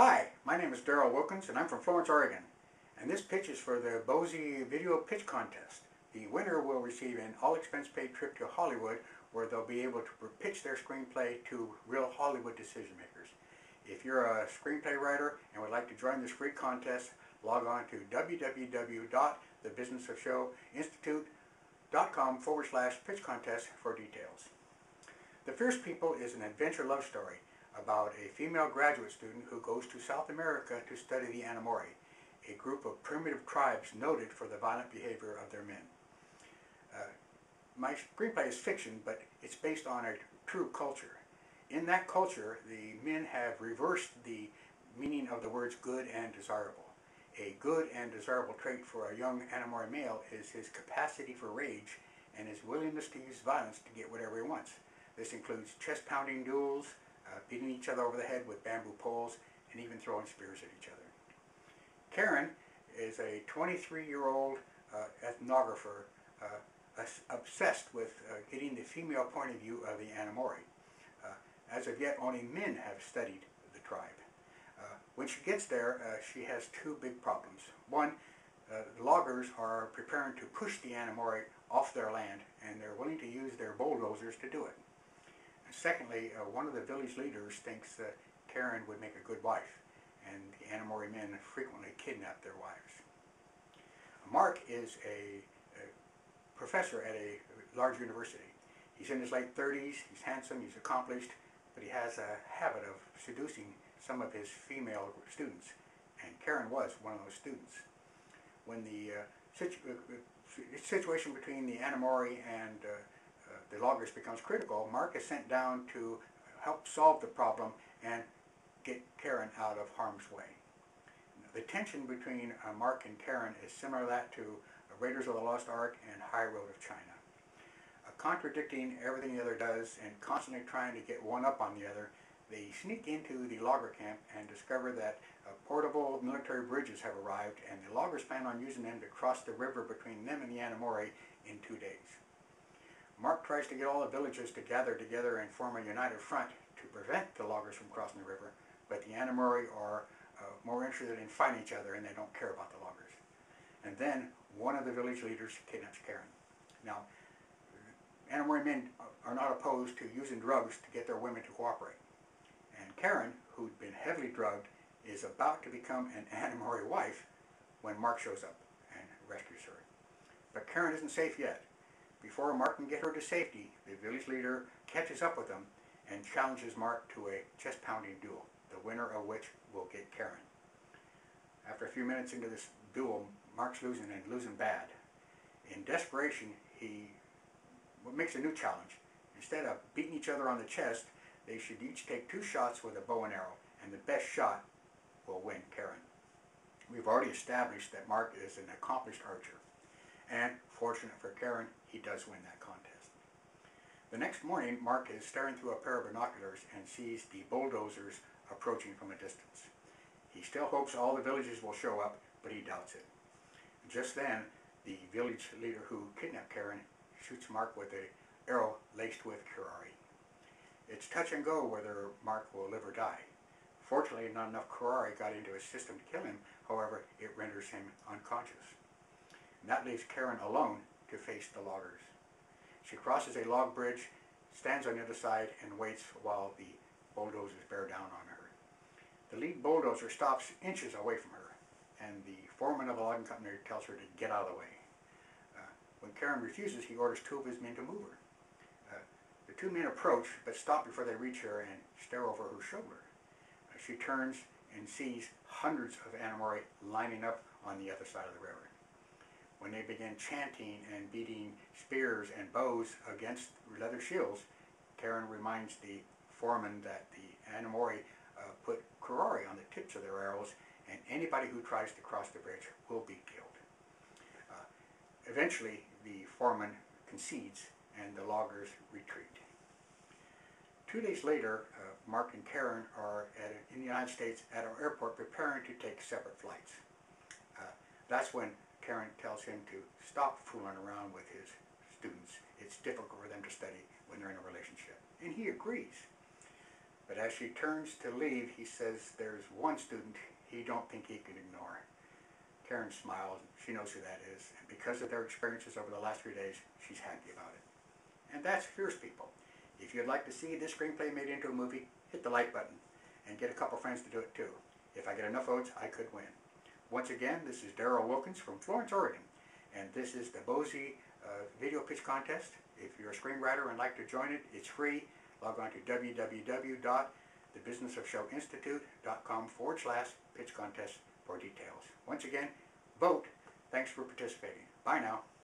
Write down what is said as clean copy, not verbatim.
Hi, my name is Darrell Wilkins and I'm from Florence, Oregon. And this pitch is for the BOSI Video Pitch Contest. The winner will receive an all-expense-paid trip to Hollywood where they'll be able to pitch their screenplay to real Hollywood decision makers. If you're a screenplay writer and would like to join this free contest, log on to www.thebusinessofshowinstitute.com/pitch contest for details. The Fierce People is an adventure love story about a female graduate student who goes to South America to study the Anamori, a group of primitive tribes noted for the violent behavior of their men. My screenplay is fiction, but it's based on a true culture. In that culture, the men have reversed the meaning of the words good and desirable. A good and desirable trait for a young Anamori male is his capacity for rage and his willingness to use violence to get whatever he wants. This includes chest-pounding duels, beating each other over the head with bamboo poles, and even throwing spears at each other. Karen is a 23-year-old ethnographer obsessed with getting the female point of view of the Anamori. As of yet, only men have studied the tribe. When she gets there, she has two big problems. One, the loggers are preparing to push the Anamori off their land, and they're willing to use their bulldozers to do it. Secondly, one of the village leaders thinks that Karen would make a good wife, and the Anamori men frequently kidnap their wives. Mark is a professor at a large university. He's in his late 30s, he's handsome, he's accomplished, but he has a habit of seducing some of his female students, and Karen was one of those students. When the situation between the Anamori and the loggers becomes critical, Mark is sent down to help solve the problem and get Karen out of harm's way. The tension between Mark and Karen is similar to that to Raiders of the Lost Ark and High Road of China. Contradicting everything the other does and constantly trying to get one up on the other, they sneak into the logger camp and discover that portable military bridges have arrived, and the loggers plan on using them to cross the river between them and the Anamori in 2 days. Mark tries to get all the villages to gather together and form a united front to prevent the loggers from crossing the river, but the Anamori are more interested in fighting each other and they don't care about the loggers. And then one of the village leaders kidnaps Karen. Now, Anamori men are not opposed to using drugs to get their women to cooperate. And Karen, who'd been heavily drugged, is about to become an Anamori wife when Mark shows up and rescues her. But Karen isn't safe yet. Before Mark can get her to safety, the village leader catches up with him and challenges Mark to a chest-pounding duel, the winner of which will get Karen. After a few minutes into this duel, Mark's losing and losing bad. In desperation, he makes a new challenge. Instead of beating each other on the chest, they should each take 2 shots with a bow and arrow, and the best shot will win Karen. We've already established that Mark is an accomplished archer, and fortunate for Karen, he does win that contest. The next morning, Mark is staring through a pair of binoculars and sees the bulldozers approaching from a distance. He still hopes all the villages will show up, but he doubts it. Just then, the village leader who kidnapped Karen shoots Mark with an arrow laced with curare. It's touch and go whether Mark will live or die. Fortunately, not enough curare got into his system to kill him. However, it renders him unconscious. And that leaves Karen alone to face the loggers. She crosses a log bridge, stands on the other side, and waits while the bulldozers bear down on her. The lead bulldozer stops inches away from her, and the foreman of the logging company tells her to get out of the way. When Karen refuses, he orders 2 of his men to move her. The 2 men approach, but stop before they reach her and stare over her shoulder. She turns and sees hundreds of Anamori lining up on the other side of the river. When they begin chanting and beating spears and bows against leather shields, Karen reminds the foreman that the Anamori put curare on the tips of their arrows, and anybody who tries to cross the bridge will be killed. Eventually, the foreman concedes and the loggers retreat. 2 days later, Mark and Karen are in the United States at an airport preparing to take separate flights. That's when Karen tells him to stop fooling around with his students. It's difficult for them to study when they're in a relationship. And he agrees. But as she turns to leave, he says there's one student he don't think he could ignore. Karen smiles. She knows who that is. And because of their experiences over the last 3 days, she's happy about it. And that's Fierce People. If you'd like to see this screenplay made into a movie, hit the like button and get a couple friends to do it too. If I get enough votes, I could win. Once again, this is Darrell Wilkins from Florence, Oregon, and this is the BOSI video pitch contest. If you're a screenwriter and like to join it, it's free. Log on to www.thebusinessofshowinstitute.com/pitch contest for details. Once again, vote. Thanks for participating. Bye now.